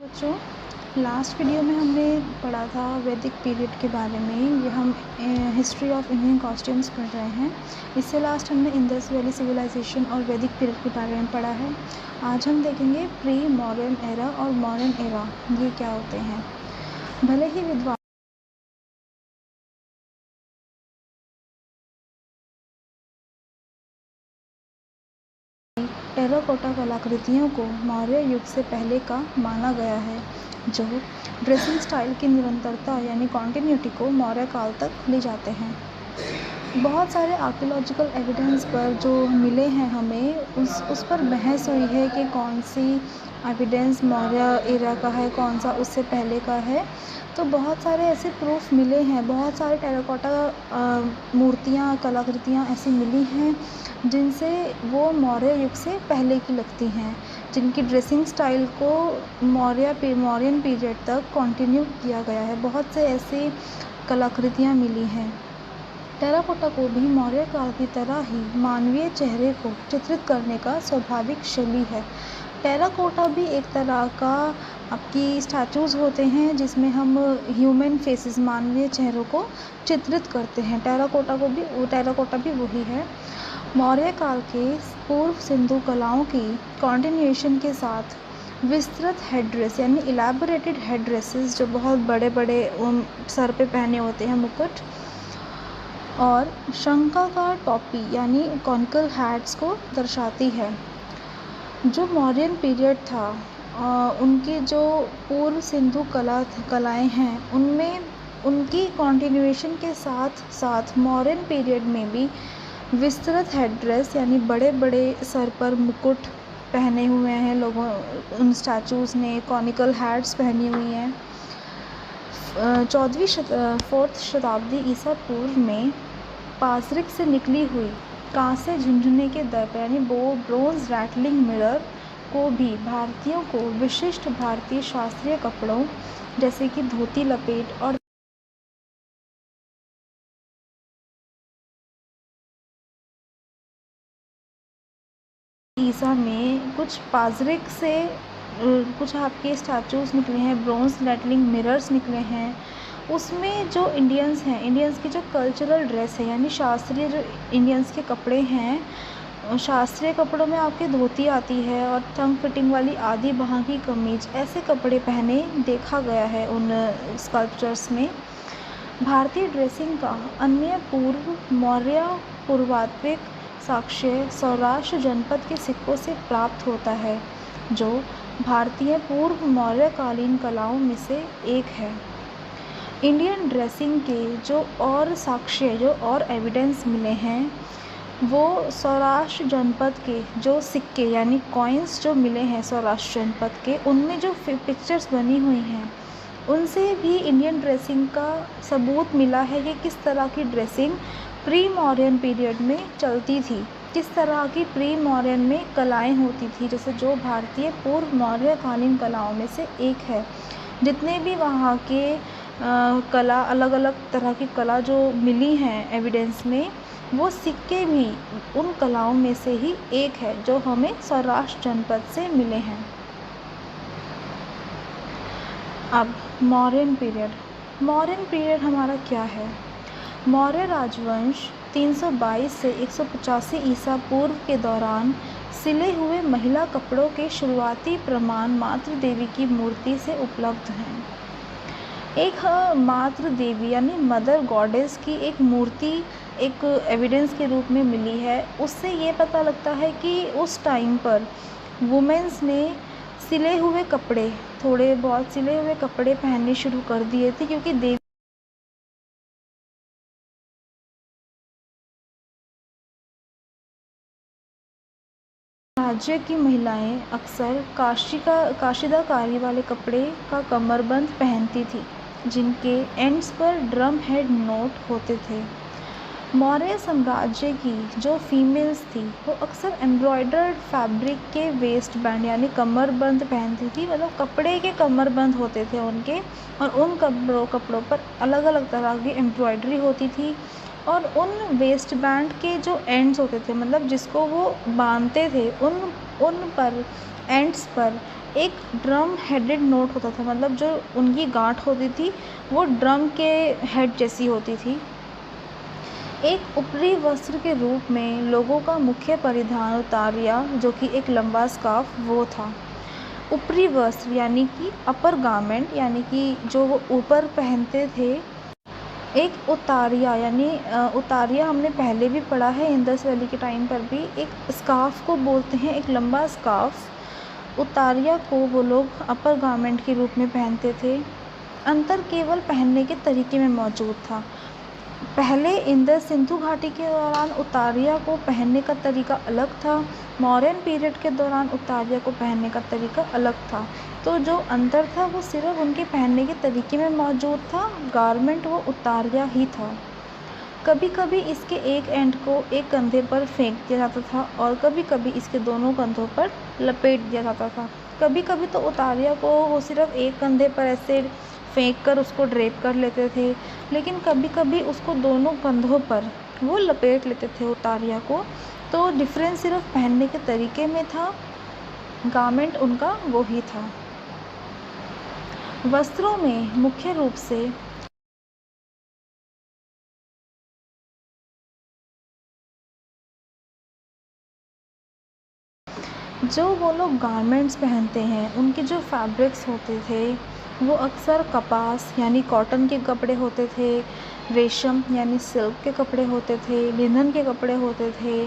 बच्चों, last video में हमने पढ़ा था वैदिक पीरियड के बारे में। ये हम हिस्ट्री ऑफ इंडियन कॉस्ट्यूम्स पढ़ रहे हैं। इससे लास्ट हमने इंडस वैली सिविलाइजेशन और वैदिक पीरियड के बारे में पढ़ा है। आज हम देखेंगे प्री मॉडर्न एरा और मॉडर्न एरा, ये क्या होते हैं। भले ही विद्वान टेराकोटा कलाकृतियों को मौर्य युग से पहले का माना गया है, जो ड्रेसिंग स्टाइल की निरंतरता यानी कॉन्टिन्यूटी को मौर्य काल तक ले जाते हैं। बहुत सारे आर्कियोलॉजिकल एविडेंस पर जो मिले हैं हमें उस पर बहस हुई है कि कौन सी एविडेंस मौर्य एरा का है, कौन सा उससे पहले का है। तो बहुत सारे ऐसे प्रूफ मिले हैं, बहुत सारे टेराकोटा मूर्तियाँ कलाकृतियाँ ऐसी मिली हैं जिनसे वो मौर्य युग से पहले की लगती हैं, जिनकी ड्रेसिंग स्टाइल को मौर्यन पीरियड तक कंटिन्यू किया गया है। बहुत से ऐसी कलाकृतियाँ मिली हैं। टेराकोटा को भी मौर्य काल की तरह ही मानवीय चेहरे को चित्रित करने का स्वाभाविक शैली है। टेराकोटा भी एक तरह का आपकी स्टैचूज़ होते हैं जिसमें हम ह्यूमन फेसेस, मानवीय चेहरों को चित्रित करते हैं। टेराकोटा भी वही है। मौर्य काल के पूर्व सिंधु कलाओं की कॉन्टिन्यूएशन के साथ विस्तृत हेड ड्रेस यानी इलैबोरेटेड हेड ड्रेसेस, जो बहुत बड़े बड़े सर पे पहने होते हैं मुकुट, और शंखाकार टोपी यानी कॉनिकल हैट्स को दर्शाती है। जो मौर्यन पीरियड था, उनकी जो पूर्व सिंधु कलाएं हैं, उनमें उनकी कॉन्टिन्यूएशन के साथ साथ मौर्यन पीरियड में भी विस्तृत हेड ड्रेस यानी बड़े बड़े सर पर मुकुट पहने हुए हैं लोगों, उन स्टैचूज़ ने कॉनिकल हैट्स पहनी हुई हैं। 4वीं शताब्दी ईसा पूर्व में पाज़रिक से निकली हुई कांसे झुंझुने के दर्प यानी ब्रोंज रैटलिंग मिरर को भी भारतीयों को विशिष्ट भारतीय शास्त्रीय कपड़ों जैसे कि धोती लपेट और ईसा में कुछ पाज़रिक से कुछ आपके स्टैचूज़ निकले हैं, ब्रोंज रैटलिंग मिरर्स निकले हैं। उसमें जो इंडियंस हैं, इंडियंस की जो कल्चरल ड्रेस है यानी शास्त्रीय जो इंडियंस के कपड़े हैं, शास्त्रीय कपड़ों में आपकी धोती आती है और टंग फिटिंग वाली आधी बाह की कमीज, ऐसे कपड़े पहने देखा गया है उन स्कल्पचर्स में। भारतीय ड्रेसिंग का अन्य पूर्व मौर्य पूर्वात्विक साक्ष्य सौराष्ट्र जनपद के सिक्कों से प्राप्त होता है, जो भारतीय पूर्व मौर्यकालीन कलाओं में से एक है। इंडियन ड्रेसिंग के जो और एविडेंस मिले हैं, वो सौराष्ट्र जनपद के जो सिक्के यानी कॉइन्स जो मिले हैं सौराष्ट्र जनपद के, उनमें जो पिक्चर्स बनी हुई हैं, उनसे भी इंडियन ड्रेसिंग का सबूत मिला है कि किस तरह की ड्रेसिंग प्री मौर्यन पीरियड में चलती थी, किस तरह की प्री मौर्यन में कलाएं होती थी, जैसे जो भारतीय पूर्व मौर्यकालीन कलाओं में से एक है। जितने भी वहाँ के कला, अलग अलग तरह की कला जो मिली हैं एविडेंस में, वो सिक्के भी उन कलाओं में से ही एक है जो हमें सौराष्ट्र जनपद से मिले हैं। अब मौर्यन पीरियड हमारा क्या है। मौर्य राजवंश 322 से 185 ईसा पूर्व के दौरान सिले हुए महिला कपड़ों के शुरुआती प्रमाण मातृ देवी की मूर्ति से उपलब्ध हैं। एक मातृ देवी यानी मदर गॉडेस की एक मूर्ति एक एविडेंस के रूप में मिली है। उससे ये पता लगता है कि उस टाइम पर वुमेन्स ने सिले हुए कपड़े, थोड़े बहुत सिले हुए कपड़े पहनने शुरू कर दिए थे, क्योंकि देवी राज्य की महिलाएं अक्सर काशीदाकारी वाले कपड़े का कमरबंद पहनती थी, जिनके एंड्स पर ड्रम हेड नोट होते थे। मौर्य साम्राज्य की जो फीमेल्स थी, वो अक्सर एम्ब्रॉयडर्ड फैब्रिक के वेस्ट बैंड यानी कमरबंद पहनती थी, मतलब कपड़े के कमरबंद होते थे उनके, और उन कपड़ों पर अलग अलग तरह की एम्ब्रॉयडरी होती थी। और उन वेस्ट बैंड के जो एंड्स होते थे, मतलब जिसको वो बांधते थे, उन पर एंड्स पर एक ड्रम हेडेड नोट होता था, मतलब जो उनकी गांठ होती थी वो ड्रम के हेड जैसी होती थी। एक ऊपरी वस्त्र के रूप में लोगों का मुख्य परिधान उतारिया, जो कि एक लंबा स्कार्फ, वो था। ऊपरी वस्त्र यानी कि अपर गारमेंट, यानी कि जो वो ऊपर पहनते थे। एक उतारिया यानी उतारिया हमने पहले भी पढ़ा है इंडस वैली के टाइम पर भी, एक स्कार्फ को बोलते हैं, एक लंबा स्कार्फ। उतारिया को वो लोग अपर गारमेंट के रूप में पहनते थे। अंतर केवल पहनने के तरीके में मौजूद था। पहले इंडस सिंधु घाटी के दौरान उतारिया को पहनने का तरीका अलग था, मौर्यन पीरियड के दौरान उतारिया को पहनने का तरीका अलग था। तो जो अंतर था वो सिर्फ उनके पहनने के तरीके में मौजूद था, गारमेंट वो उतारिया ही था। कभी कभी इसके एक एंड को एक कंधे पर फेंक दिया जाता था और कभी कभी इसके दोनों कंधों पर लपेट दिया जाता था। कभी कभी तो उतारिया को वो सिर्फ एक कंधे पर ऐसे फेंक कर उसको ड्रेप कर लेते थे, लेकिन कभी कभी उसको दोनों कंधों पर वो लपेट लेते थे उतारिया को। तो डिफरेंस सिर्फ पहनने के तरीके में था, गारमेंट उनका वो ही था। वस्त्रों में मुख्य रूप से जो वो लोग गारमेंट्स पहनते हैं उनके जो फैब्रिक्स होते थे वो अक्सर कपास यानी कॉटन के कपड़े होते थे, रेशम यानी सिल्क के कपड़े होते थे, लिनन के कपड़े होते थे,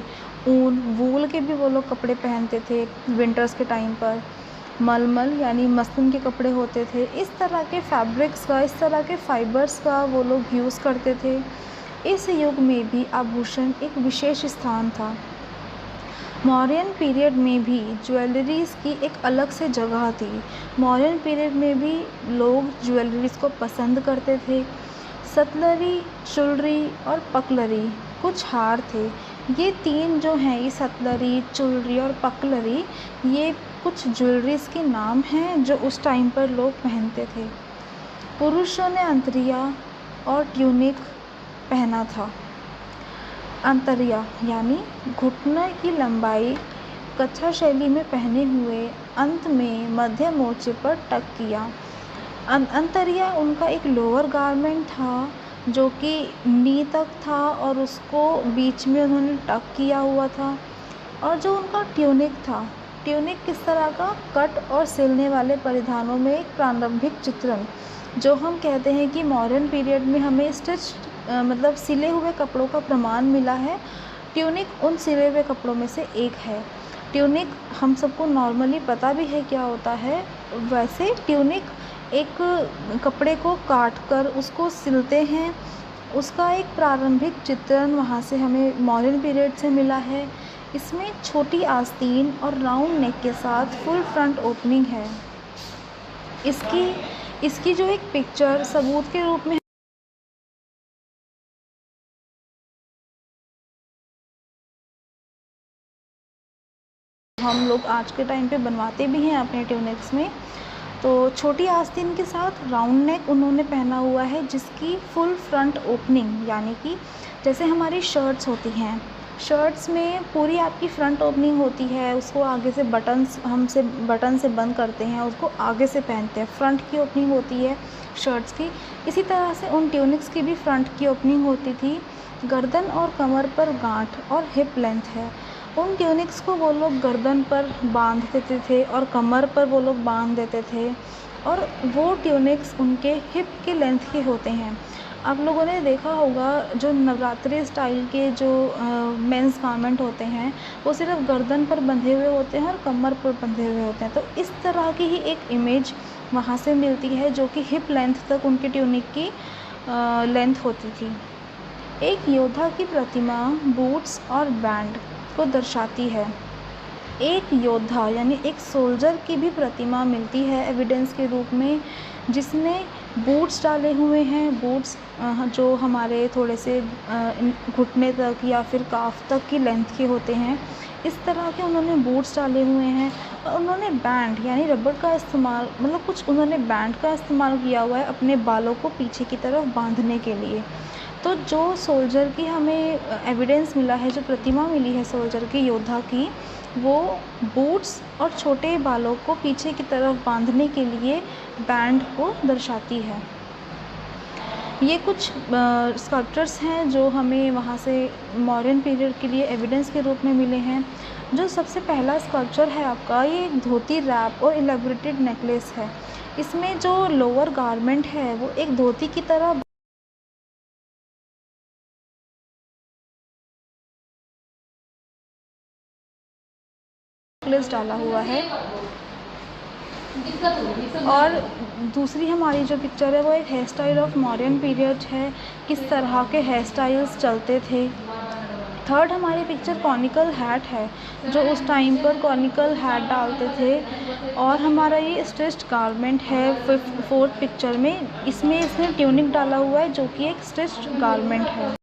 ऊन वूल के भी वो लोग कपड़े पहनते थे विंटर्स के टाइम पर, मलमल यानी मसलिन के कपड़े होते थे। इस तरह के फैब्रिक्स का, इस तरह के फाइबर्स का वो लोग यूज़ करते थे। इस युग में भी आभूषण एक विशेष स्थान था। मौर्यन पीरियड में भी ज्वेलरीज़ की एक अलग से जगह थी। मौर्यन पीरियड में भी लोग ज्वेलरीज़ को पसंद करते थे। सतलरी, चुलरी और पकलरी कुछ हार थे। ये तीन जो हैं, ये सतलरी, चुलरी और पकलरी, ये कुछ ज्वेलरीज़ के नाम हैं जो उस टाइम पर लोग पहनते थे। पुरुषों ने अंतरिया और ट्यूनिक पहना था। अंतरिया यानी घुटने की लंबाई कच्छा शैली में पहने हुए, अंत में मध्य मोर्चे पर टक किया। अंतरिया उनका एक लोअर गारमेंट था जो कि नी तक था और उसको बीच में उन्होंने टक किया हुआ था। और जो उनका ट्यूनिक था, ट्यूनिक किस तरह का, कट और सिलने वाले परिधानों में एक प्रारंभिक चित्रण, जो हम कहते हैं कि मॉडर्न पीरियड में हमें स्टिच मतलब सिले हुए कपड़ों का प्रमाण मिला है। ट्यूनिक उन सिले हुए कपड़ों में से एक है। ट्यूनिक हम सबको नॉर्मली पता भी है क्या होता है। वैसे ट्यूनिक एक कपड़े को काट कर उसको सिलते हैं, उसका एक प्रारंभिक चित्रण वहाँ से हमें मॉडर्न पीरियड से मिला है। इसमें छोटी आस्तीन और राउंड नेक के साथ फुल फ्रंट ओपनिंग है। इसकी जो एक पिक्चर सबूत के रूप में हम लोग आज के टाइम पे बनवाते भी हैं अपने ट्यूनिक्स में। तो छोटी आस्तीन के साथ राउंड नेक उन्होंने पहना हुआ है, जिसकी फुल फ्रंट ओपनिंग, यानी कि जैसे हमारी शर्ट्स होती हैं, शर्ट्स में पूरी आपकी फ्रंट ओपनिंग होती है, उसको आगे से बटन से बंद करते हैं, उसको आगे से पहनते हैं, फ्रंट की ओपनिंग होती है शर्ट्स की। इसी तरह से उन ट्यूनिक्स की भी फ्रंट की ओपनिंग होती थी। गर्दन और कमर पर गांठ और हिप लेंथ है। उन ट्यूनिक्स को वो लोग गर्दन पर बांध देते थे और कमर पर वो लोग बांध देते थे, और वो ट्यूनिक्स उनके हिप के लेंथ के होते हैं। आप लोगों ने देखा होगा जो नवरात्रि स्टाइल के जो मेंस गारमेंट होते हैं वो सिर्फ गर्दन पर बंधे हुए होते हैं और कमर पर बंधे हुए होते हैं। तो इस तरह की ही एक इमेज वहाँ से मिलती है, जो कि हिप लेंथ तक उनके ट्यूनिक की लेंथ होती थी। एक योद्धा की प्रतिमा बूट्स और बैंड को दर्शाती है। एक योद्धा यानी एक सोल्जर की भी प्रतिमा मिलती है एविडेंस के रूप में, जिसने बूट्स डाले हुए हैं। बूट्स जो हमारे थोड़े से घुटने तक या फिर काफ तक की लेंथ के होते हैं, इस तरह के उन्होंने बूट्स डाले हुए हैं। और उन्होंने बैंड यानी रबड़ का इस्तेमाल, मतलब कुछ उन्होंने बैंड का इस्तेमाल किया हुआ है अपने बालों को पीछे की तरफ बांधने के लिए। तो जो सोल्जर की हमें एविडेंस मिला है, जो प्रतिमा मिली है सोल्जर की, योद्धा की, वो बूट्स और छोटे बालों को पीछे की तरफ बांधने के लिए बैंड को दर्शाती है। ये कुछ स्कल्पचर्स हैं जो हमें वहाँ से मौर्यन पीरियड के लिए एविडेंस के रूप में मिले हैं। जो सबसे पहला स्कल्पचर है आपका, ये एक धोती रैप और इलेबोरेटेड नेकलेस है। इसमें जो लोअर गारमेंट है वो एक धोती की तरह नेकलेस डाला हुआ है। और दूसरी हमारी जो पिक्चर है वो एक hair style of Mauryan period है, किस तरह के हेयर स्टाइल्स चलते थे। थर्ड हमारी पिक्चर कॉनिकल हैट है, जो उस टाइम पर कॉनिकल हैट डालते थे। और हमारा ये स्टिच्ड गारमेंट है फोर्थ पिक्चर में, इसमें इसने ट्यूनिक डाला हुआ है जो कि एक स्टिच्ड गारमेंट है।